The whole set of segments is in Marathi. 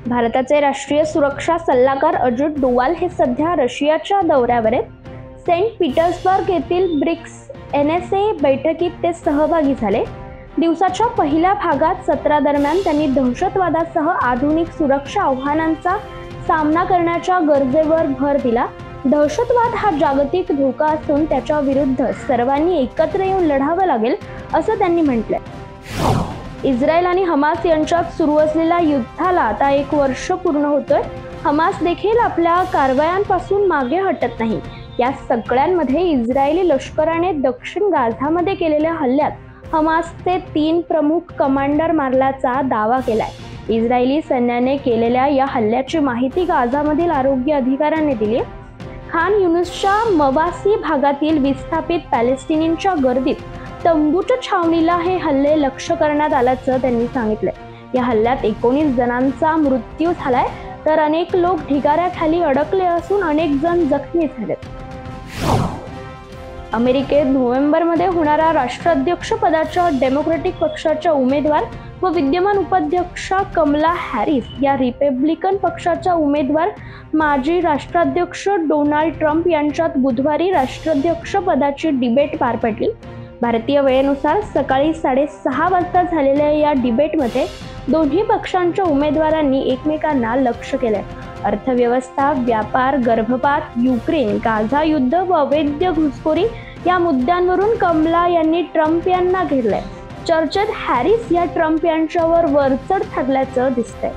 भारताचे राष्ट्रीय सुरक्षा सल्लागार अजित डोवाल हे सध्या रशियाच्या दौऱ्यावर आहेत. सेंट पीटर्सबर्ग येथील ब्रिक्स NSA बैठकीत ते सहभागी झाले. दिवसाच्या पहिल्या भागात सत्रादरम्यान त्यांनी दहशतवादासह आधुनिक सुरक्षा आव्हानांचा सामना करण्याच्या गरजेवर भर दिला. दहशतवाद हा जागतिक धोका असून त्याच्या विरुद्ध सर्वांनी एकत्र येऊन लढावं लागेल असं त्यांनी म्हटलंय. इस्रायल आणि हमास यांच्यात सुरू असलेल्या युद्धाला आता 1 वर्ष पूर्ण होतोय. हमास देखील आपल्या कारवायांपासून मागे हटत नाही. या सगळ्यांमध्ये इस्रायली लष्कराने दक्षिण गाझामध्ये केलेल्या हल्ल्यात हमासचे 3 प्रमुख कमांडर मारल्याचा दावा केलाय. इस्रायली सैन्याने केलेल्या या हल्ल्याची माहिती गाझामधील आरोग्य अधिकाऱ्यांनी दिली. खान युनिसच्या मवासी भागातील विस्थापित पॅलेस्टिनींच्या गर्दीत तंबूच्या छावणीला हे हल्ले लक्ष्य करण्यात आल्याचं त्यांनी सांगितलंय. या हल्ल्यात 19 जणांचा मृत्यू झालाय तर अनेक लोक ढिगाऱ्याखाली अडकले असून अनेक जण जखमी झालेत. अमेरिकेत नोव्हेंबरमध्ये होणाऱ्या राष्ट्राध्यक्ष पदाच्या डेमोक्रॅटिक पक्षाच्या उमेदवार व विद्यमान उपाध्यक्षा कमला हॅरिस या रिपब्लिकन पक्षाच्या उमेदवार माजी राष्ट्राध्यक्ष डोनाल्ड ट्रम्प यांच्यात बुधवारी राष्ट्राध्यक्ष पदाची डिबेट पार पडली. भारतीय वेळेनुसार सकाळी 6:30 वाजता झालेल्या या डिबेटमध्ये दोन्ही पक्षांच्या उमेदवारांनी एकमेकांना लक्ष्य केलंय. अर्थव्यवस्था, व्यापार, गर्भपात, युक्रेन, गाझा युद्ध व अवैध घुसखोरी या मुद्द्यांवरून कमला यांनी ट्रम्प यांना घेरलंय. चर्चेत हॅरिस या ट्रम्प यांच्यावर वरचढ ठरल्याचं दिसतंय.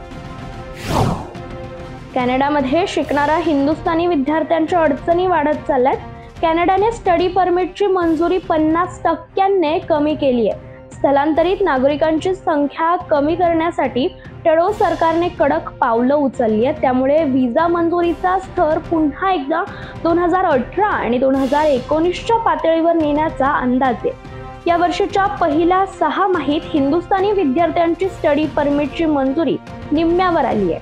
कॅनडामध्ये शिकणाऱ्या हिंदुस्थानी विद्यार्थ्यांच्या अडचणी वाढत चालल्यात. कॅनडाने स्टडी परमिटची मंजुरी 50% कमी केली आहे. स्थलांतरित नागरिकांची संख्या कमी करण्यासाठी ट्रुडो सरकारने कडक पावलं उचलली आहेत. त्यामुळे व्हिसा मंजुरीचा स्तर पुन्हा एकदा 2018 आणि 2019च्या पातळीवर नेण्याचा अंदाज आहे. या वर्षीच्या पहिल्या 6 हिंदुस्थानी विद्यार्थ्यांची स्टडी परमिटची मंजुरी निम्म्यावर आली आहे.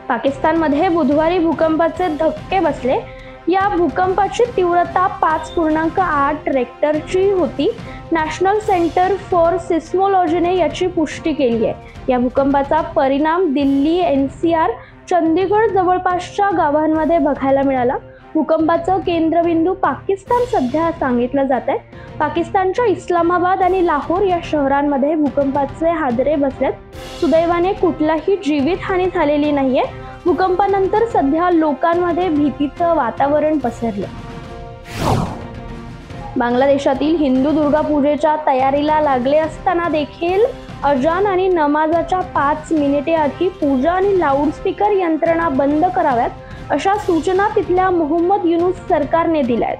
पाकिस्तानमध्ये बुधवारी भूकंपाचे धक्के बसले. या भूकंपाची तीव्रता 5.8 रेक्टरची होती. नॅशनल सेंटर फॉर सिस्मोलॉजीने याची पुष्टी केली आहे. या भूकंपाचा परिणाम दिल्ली, NCR, चंदीगड जवळपासच्या गावांमध्ये बघायला मिळाला. भूकंपाचं केंद्रबिंदू पाकिस्तान सध्या सांगितलं जात आहे. पाकिस्तानच्या इस्लामाबाद आणि लाहोर या शहरांमध्ये भूकंपाचे हादरे बसलेत. सुदैवाने कुठलाही जीवितहानी झालेली नाहीये. भूकंपानंतर सध्या लोकांमध्ये भीतीचं वातावरण पसरलं. बांगलादेशातील हिंदू दुर्गापूजेच्या तयारीला लागले असताना देखील अजान आणि नमाजाच्या 5 मिनिटे आधी पूजा आणि लाऊडस्पीकर यंत्रणा बंद कराव्यात अशा सूचना तिथल्या मोहम्मद युनूस सरकारने दिल्या आहेत.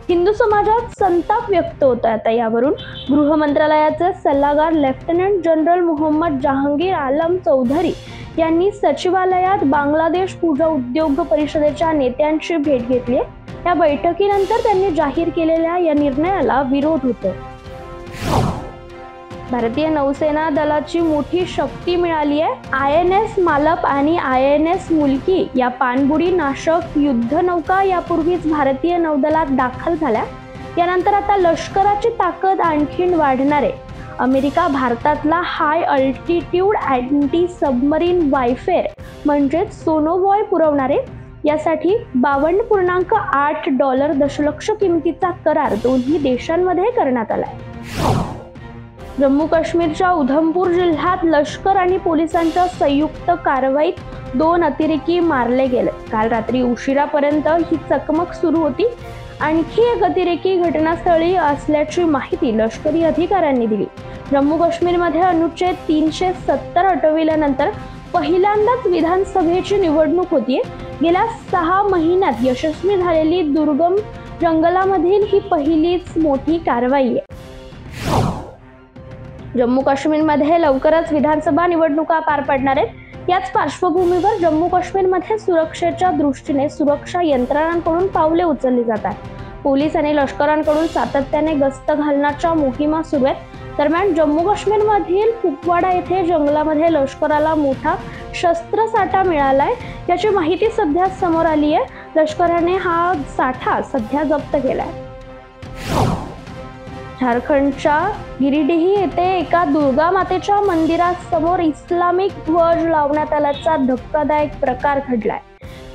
हिंदू समाजात संताप व्यक्त होत आहे. आता यावरून गृह मंत्रालयाचे सल्लागार लेफ्टनंट जनरल मोहम्मद जहांगीर आलम चौधरी यांनी सचिवालयात बांगलादेश पूजा उद्योग परिषदेच्या नेत्यांची भेट घेतली. या बैठकीनंतर त्यांनी जाहीर केलेल्या या निर्णयाला विरोध होतो. भारतीय नौसेना दलाची मोठी शक्ती मिळाली आहे. INS मालप आणि INS मुल्की या पाणबुडी नाशक युद्धनौका यापूर्वीच भारतीय नौदलात दाखल झाल्या. यानंतर आता लष्कराची ताकद आणखीन वाढणार आहे. अमेरिका भारतातला हाय अल्टिट्यूड अँटी सबमरीन वारफेअर म्हणजेच सोनोबॉय पुरवणार आहे. यासाठी $52.8 दशलक्ष किमतीचा करार दोन्ही देशांमध्ये करण्यात आलाय. जम्मू काश्मीरच्या उधमपूर जिल्ह्यात लष्कर आणि पोलिसांच्या संयुक्त कारवाईत 2 अतिरेकी मारले गेले. काल रात्री उशिरापर्यंत ही चकमक सुरू होती. आणखी एक अतिरेकी घटनास्थळी असल्याची माहिती लष्करी अधिकाऱ्यांनी दिली. जम्मू काश्मीरमध्ये अनुच्छेद 370 हटविल्यानंतर पहिल्यांदाच विधानसभेची निवडणूक होतीये. गेल्या 6 महिन्यात यशस्वी झालेली दुर्गम जंगलामधील ही पहिलीच मोठी कारवाई आहे. जम्मू काश्मीरमध्ये लवकरच विधानसभा निवडणुका पार पडणार आहेत. याच पार्श्वभूमीवर जम्मू काश्मीरमध्ये सुरक्षेच्या दृष्टीने सुरक्षा यंत्रणांकडून पावले उचलली जातात. पोलीस आणि लष्करांकडून सातत्याने गस्त घालण्याच्या मोहिमा सुरू आहेत. दरम्यान जम्मू काश्मीरमधील कुपवाडा येथे जंगलामध्ये लष्कराला मोठा शस्त्रसाठा मिळालाय. याची माहिती सध्या समोर आली आहे. लष्कराने हा साठा सध्या जप्त केलाय. झारखंडच्या गिरिडीह येथे एका दुर्गा मातेच्या मंदिरासमोर इस्लामिक ध्वज लावण्यात आल्याचा धक्कादायक प्रकार घडलाय।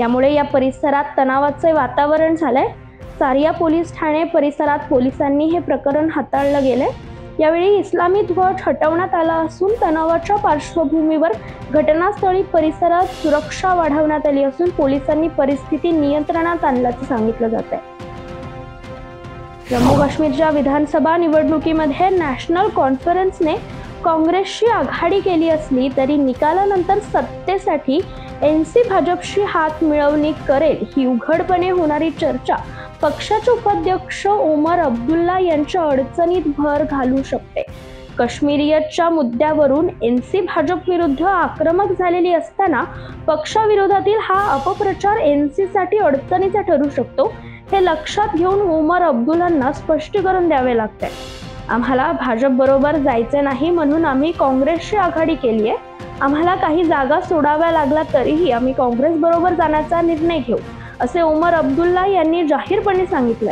यामुळे या परिसरात तणावाचे वातावरण झालंय। सारिया पोलीस ठाणे परिसरात पोलिसांनी हे प्रकरण हाताळलं गेले। यावेळी इस्लामी ध्वज हटवण्यात आला असून तणावाच्या पार्श्वभूमीवर घटनास्थळी परिसरात सुरक्षा वाढवण्यात आली असून पोलिसांनी परिस्थिती नियंत्रणात आणल्याचं सांगितलं जात आहे। जम्मू काश्मीरच्या विधानसभा निवडणुकीमध्ये नॅशनल कॉन्फरन्सने काँग्रेसशी आघाडी केली असली तरी निकालानंतर सत्तेसाठी एनसी भाजपशी हात मिळवणी करेल ही उघडपणे होणारी चर्चा पक्षाचे उपाध्यक्ष ओमर अब्दुल्ला यांच्या अडचणीत भर घालू शकते। काश्मीरियतच्या मुद्द्यावरून एनसी भाजप विरुद्ध आक्रमक झालेली असताना पक्षाविरोधातील हा अपप्रचार एनसी साठी अडचणीचा ठरू शकतो हे लक्षात घेऊन ओमर अब्दुल्लांना स्पष्टीकरण द्यावे लागते। आम्हाला भाजप बरोबर जायचे नाही म्हणून आम्ही काँग्रेसशी आघाडी केली आहे। आम्हाला काही जागा सोडाव्या लागला तरीही आम्ही काँग्रेस बरोबर जाण्याचा निर्णय घेऊ असे ओमर अब्दुल्ला यांनी जाहीरपणे सांगितले।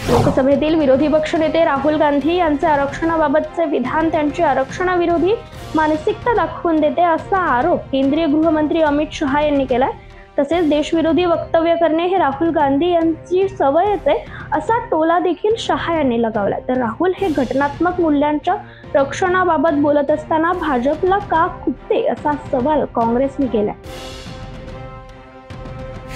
लोकसभेतील विरोधी पक्षनेते राहुल गांधी यांचे आरक्षणाबाबतचे विधान त्यांची आरक्षणाविरोधी मानसिकता दाखवून देते असा आरोप केंद्रीय गृहमंत्री अमित शहा यांनी केलाय। तसेच देशविरोधी वक्तव्य करणे हे राहुल गांधी यांची सवयच आहे असा टोला देखील शहा यांनी लगावलाय। तर राहुल हे घटनात्मक मूल्यांच्या रक्षणाबाबत बोलत असताना भाजपला का खुपते असा सवाल काँग्रेसने केलाय।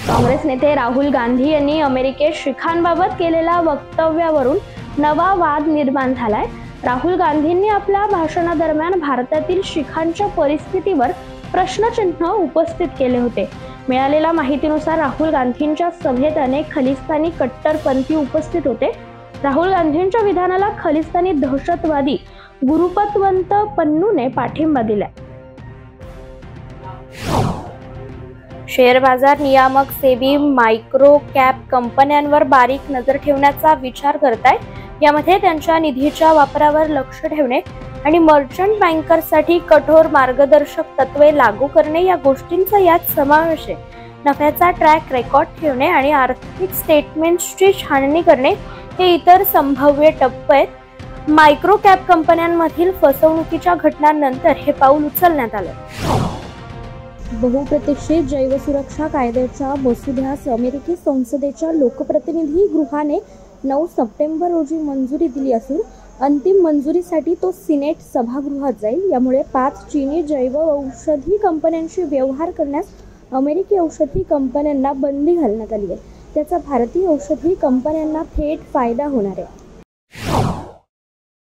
काँग्रेस नेते राहुल गांधी यांनी अमेरिकेत शिखांबाबत केलेल्या वक्तव्यावरून नवा वाद निर्माण झालाय। राहुल गांधींनी आपल्या भाषणादरम्यान भारतातील शिखांच्या परिस्थितीवर प्रश्नचिन्ह उपस्थित केले होते। मिळालेल्या माहितीनुसार राहुल गांधींच्या सभेत अनेक खलिस्तानी कट्टरपंथी उपस्थित होते। राहुल गांधींच्या विधानाला खलिस्तानी दहशतवादी गुरुपतवंत पन्नूने पाठिंबा दिलाय। शेअर बाजार नियामक सेबी मायक्रो कॅप कंपन्यांवर बारीक नजर ठेवण्याचा विचार करत आहे। यामध्ये त्यांच्या निधीच्या वापरावर लक्ष ठेवणे आणि मर्चंट बँकर्ससाठी कठोर मार्गदर्शक तत्त्वे लागू करणे या गोष्टींचा यात समावेश आहे। नफ्याचा ट्रॅक रेकॉर्ड ठेवणे आणि आर्थिक स्टेटमेंट्सची छाननी करणे हे इतर संभाव्य टप्पे आहेत। मायक्रो कॅप कंपन्यांमधील फसवणुकीच्या घटनांनंतर हे पाऊल उचलण्यात आलं। बहुप्रतीक्षित जैवसुरक्षा कायद्याच्या मसुद्यास अमेरिकी संसदेच्या लोकप्रतिनिधी गृहाने 9 सप्टेंबर रोजी मंजुरी दिली असून अंतिम मंजुरीसाठी तो सिनेट सभागृहात जाईल। यामुळे 5 चीनी जैव औषधी कंपन्यांशी व्यवहार करण्यास अमेरिकी औषधी कंपन्यांना बंदी घालण्यात आली आहे। त्याचा भारतीय औषधी कंपन्यांना थेट फायदा होणार आहे।